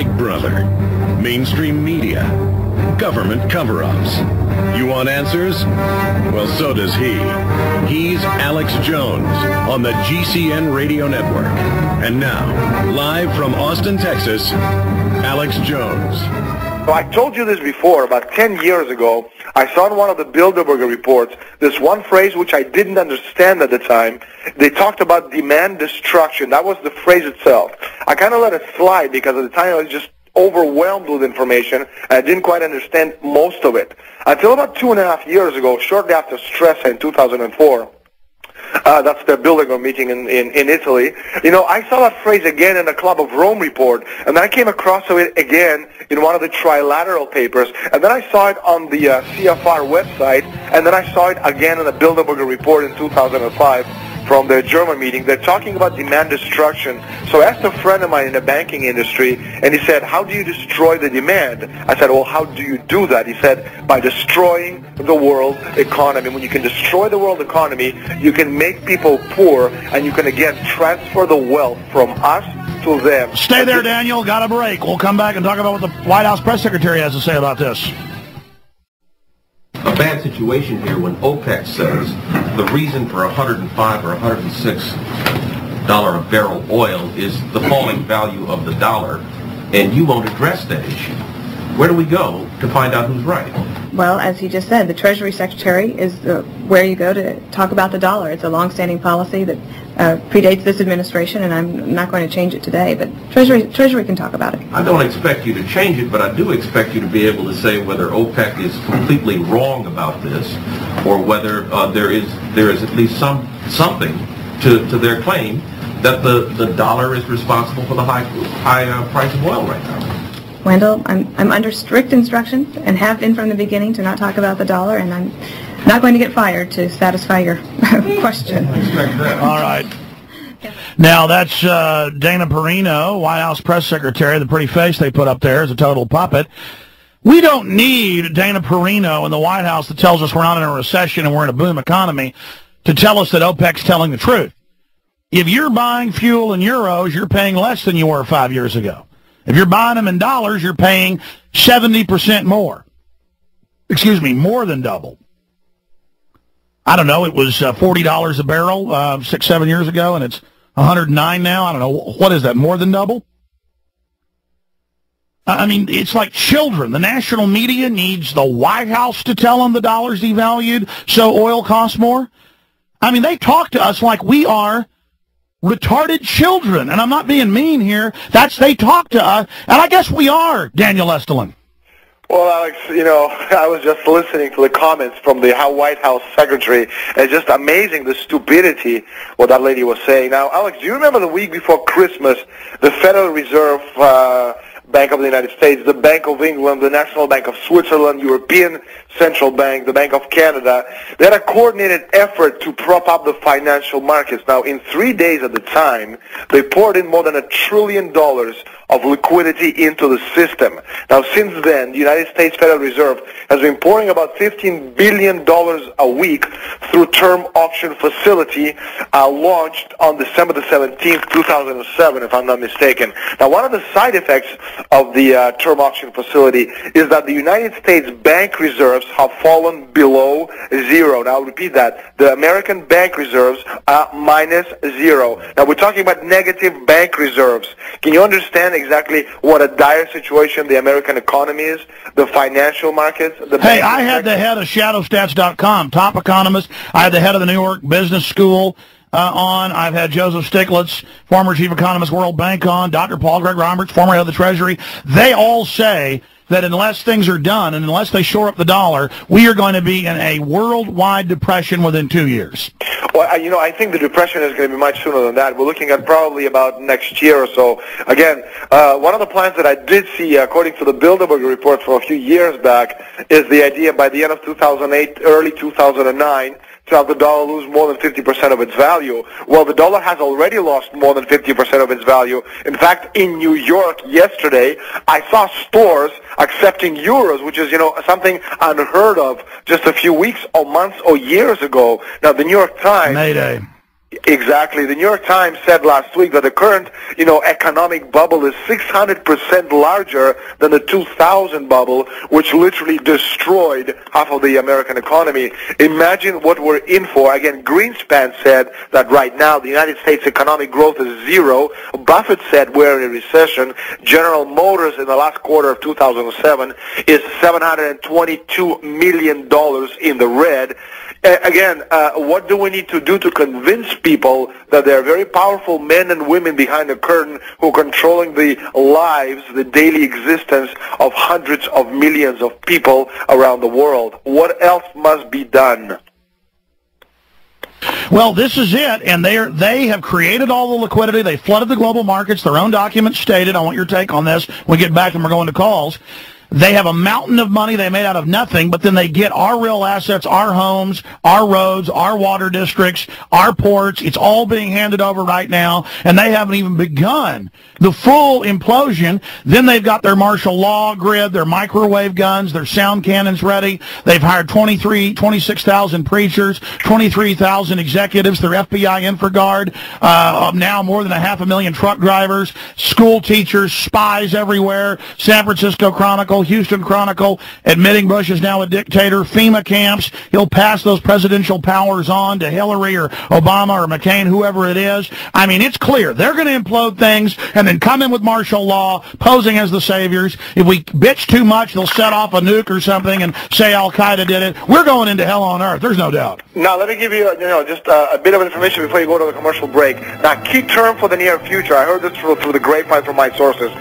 Big Brother, mainstream media, government cover-ups. You want answers? Well, so does he. He's Alex Jones on the GCN Radio Network. And now, live from Austin, Texas, Alex Jones. So I told you this before, about 10 years ago, I saw in one of the Bilderberg reports this one phrase which I didn't understand at the time. They talked about demand destruction. That was the phrase itself. I kind of let it slide because at the time I was just overwhelmed with information and I didn't quite understand most of it. Until about 2.5 years ago, shortly after Stresa in 2004, that's the Bilderberg meeting in Italy. You know, I saw that phrase again in the Club of Rome report, and then I came across it again in one of the trilateral papers, and then I saw it on the CFR website, and then I saw it again in the Bilderberg report in 2005 from the German meeting. They're talking about demand destruction. So I asked a friend of mine in the banking industry, and he said, how do you destroy the demand? I said, well, how do you do that? He said, by destroying the world economy. When you can destroy the world economy, you can make people poor, and you can, again, transfer the wealth from us to them. Stay there, Daniel. Got a break. We'll come back and talk about what the White House press secretary has to say about this. A bad situation here when OPEC says the reason for $105 or $106 a barrel oil is the falling value of the dollar, and you won't address that issue. Where do we go to find out who's right? Well, as he just said, the Treasury Secretary is where you go to talk about the dollar. It's a long-standing policy that predates this administration, and I'm not going to change it today, but Treasury can talk about it. I don't expect you to change it, but I do expect you to be able to say whether OPEC is completely wrong about this, or whether there is at least something to their claim that the dollar is responsible for the high price of oil right now. Wendell, I'm under strict instructions and have been from the beginning to not talk about the dollar, and I'm not going to get fired to satisfy your question. All right. Now, that's Dana Perino, White House press secretary. The pretty face they put up there is a total puppet. We don't need Dana Perino in the White House that tells us we're not in a recession and we're in a boom economy to tell us that OPEC's telling the truth. If you're buying fuel in euros, you're paying less than you were 5 years ago. If you're buying them in dollars, you're paying 70% more. Excuse me, more than double. I don't know, it was $40 a barrel 6, 7 years ago, and it's $109 now. I don't know, what is that, more than double? I mean, it's like children. The national media needs the White House to tell them the dollar's devalued, so oil costs more. I mean, they talk to us like we are retarded children, and I'm not being mean here. They talk to us, and I guess we are, Daniel Estulin. Well, Alex, you know, I was just listening to the comments from the White House secretary. It's just amazing the stupidity what that lady was saying. Now, Alex, do you remember the week before Christmas, the Federal Reserve Bank of the United States, the Bank of England, the National Bank of Switzerland, European Central Bank, the Bank of Canada, they had a coordinated effort to prop up the financial markets. Now, in 3 days at the time, they poured in more than $1 trillion of liquidity into the system. Now, since then, the United States Federal Reserve has been pouring about $15 billion a week through term auction facility launched on December the 17th, 2007, if I'm not mistaken. Now, one of the side effects of the term auction facility is that the United States bank reserves have fallen below zero. Now, I'll repeat that. The American bank reserves are minus zero. Now, we're talking about negative bank reserves. Can you understand exactly what a dire situation the American economy is, the financial markets? Hey, I had the head of shadowstats.com, top economist. I had the head of the New York Business School on. I've had Joseph Stiglitz, former chief economist, World Bank on, Dr. Paul Greg Roberts, former head of the Treasury. They all say that unless things are done and unless they shore up the dollar, we are going to be in a worldwide depression within 2 years. Well, you know, I think the depression is going to be much sooner than that. We're looking at probably about next year or so. Again, one of the plans that I did see, according to the Bilderberg report from a few years back, is the idea by the end of 2008, early 2009, to have the dollar lose more than 50% of its value. Well, the dollar has already lost more than 50% of its value. In fact, in New York yesterday, I saw stores accepting euros, which is, you know, something unheard of just a few weeks or months or years ago. Now, the New York Times... Mayday. Exactly. The New York Times said last week that the current, economic bubble is 600% larger than the 2000 bubble, which literally destroyed half of the American economy. Imagine what we're in for. Again, Greenspan said that right now the United States economic growth is zero. Buffett said we're in a recession. General Motors in the last quarter of 2007 is $722 million in the red. Again, what do we need to do to convince people that there are very powerful men and women behind the curtain who are controlling the lives, the daily existence of hundreds of millions of people around the world? What else must be done? Well, this is it, and they have created all the liquidity. They flooded the global markets. Their own documents stated, I want your take on this when we get back and we're going to calls. They have a mountain of money they made out of nothing, but then they get our real assets, our homes, our roads, our water districts, our ports. It's all being handed over right now, and they haven't even begun the full implosion. Then they've got their martial law grid, their microwave guns, their sound cannons ready. They've hired 26,000 preachers, 23,000 executives, their FBI InfraGard, now more than 500,000 truck drivers, school teachers, spies everywhere, San Francisco Chronicle, Houston Chronicle, admitting Bush is now a dictator, FEMA camps. He'll pass those presidential powers on to Hillary or Obama or McCain, whoever it is. I mean, it's clear. They're going to implode things and then come in with martial law, posing as the saviors. If we bitch too much, they'll set off a nuke or something and say Al-Qaeda did it. We're going into hell on earth. There's no doubt. Now, let me give you, just a bit of information before you go to the commercial break. Now, key term for the near future, I heard this through the grapevine from my sources,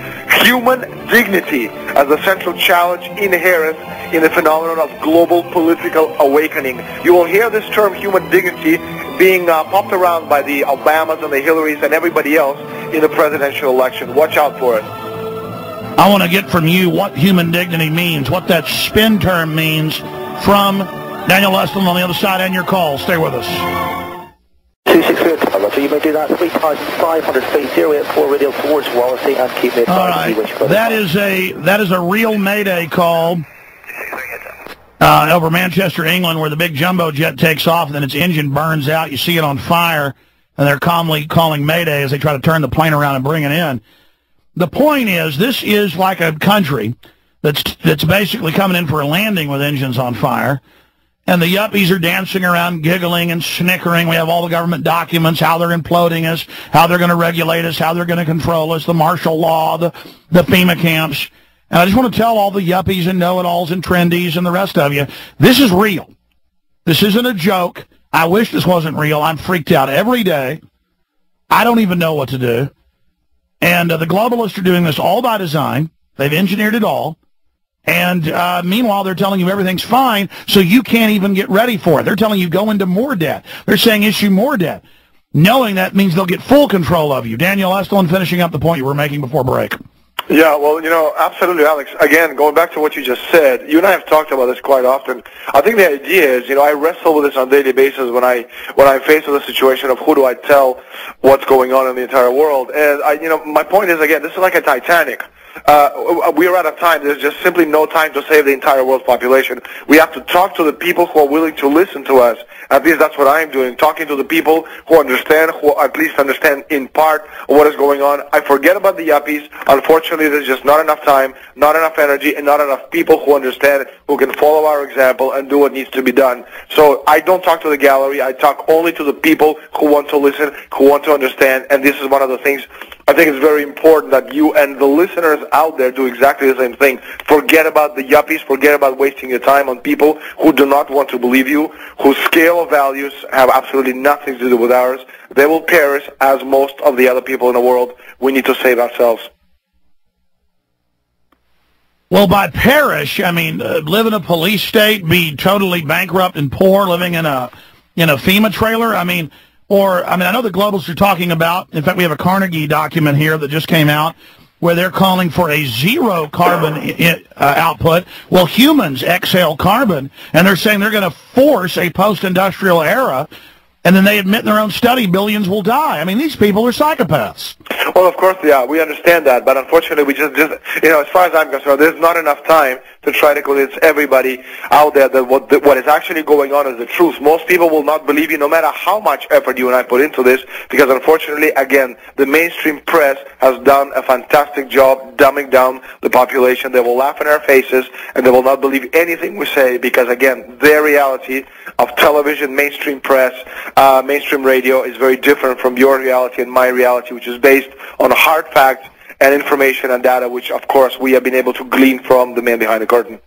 human dignity as a central challenge inherent in the phenomenon of global political awakening. You will hear this term, human dignity, being popped around by the Obamas and the Hillarys and everybody else in the presidential election. Watch out for it. I want to get from you what human dignity means, what that spin term means, from Daniel Estulin on the other side, and your call. Stay with us. 263, so you may do that 3,500 feet, 084 radial towards Wallasey, and keep me advised. All right, that is a real Mayday call over Manchester, England, where the big jumbo jet takes off and then its engine burns out. You see it on fire, and they're calmly calling Mayday as they try to turn the plane around and bring it in. The point is, this is like a country that's basically coming in for a landing with engines on fire. And the yuppies are dancing around, giggling and snickering. We have all the government documents, how they're imploding us, how they're going to regulate us, how they're going to control us, the martial law, the FEMA camps. And I just want to tell all the yuppies and know-it-alls and trendies and the rest of you, this is real. This isn't a joke. I wish this wasn't real. I'm freaked out every day. I don't even know what to do. And the globalists are doing this all by design. They've engineered it all. And meanwhile, they're telling you everything's fine, so you can't even get ready for it. They're telling you go into more debt. They're saying issue more debt, knowing that means they'll get full control of you. Daniel Estulin, finishing up the point you were making before break. Yeah, well, absolutely, Alex. Again, going back to what you just said, you and I have talked about this quite often. I think the idea is, I wrestle with this on a daily basis when I'm faced with a situation of who do I tell what's going on in the entire world. And my point is, again, this is like a Titanic. We are out of time. There's just simply no time to save the entire world's population. We have to talk to the people who are willing to listen to us. At least that's what I'm doing, talking to the people who understand, who at least understand in part what is going on. I forget about the yuppies. Unfortunately, there's just not enough time, not enough energy, and not enough people who understand, who can follow our example and do what needs to be done. So I don't talk to the gallery. I talk only to the people who want to listen, who want to understand, and this is one of the things I think it's very important that you and the listeners out there do exactly the same thing. Forget about the yuppies. Forget about wasting your time on people who do not want to believe you, whose scale of values have absolutely nothing to do with ours. They will perish as most of the other people in the world. We need to save ourselves. Well, by perish, I mean live in a police state, be totally bankrupt and poor, living in a FEMA trailer. I know the globalists are talking about, in fact, we have a Carnegie document here that just came out where they're calling for a zero carbon output. Well, humans exhale carbon, and they're saying they're going to force a post-industrial era, and then they admit in their own study billions will die. I mean, these people are psychopaths. Well, of course, yeah, we understand that, but unfortunately, we just as far as I'm concerned, there's not enough time to try to convince everybody out there that what is actually going on is the truth. Most people will not believe you no matter how much effort you and I put into this, because unfortunately, again, the mainstream press has done a fantastic job dumbing down the population. They will laugh in our faces and they will not believe anything we say because, again, their reality of television, mainstream press, mainstream radio is very different from your reality and my reality, which is based on hard facts and information and data, which, of course, we have been able to glean from the man behind the curtain.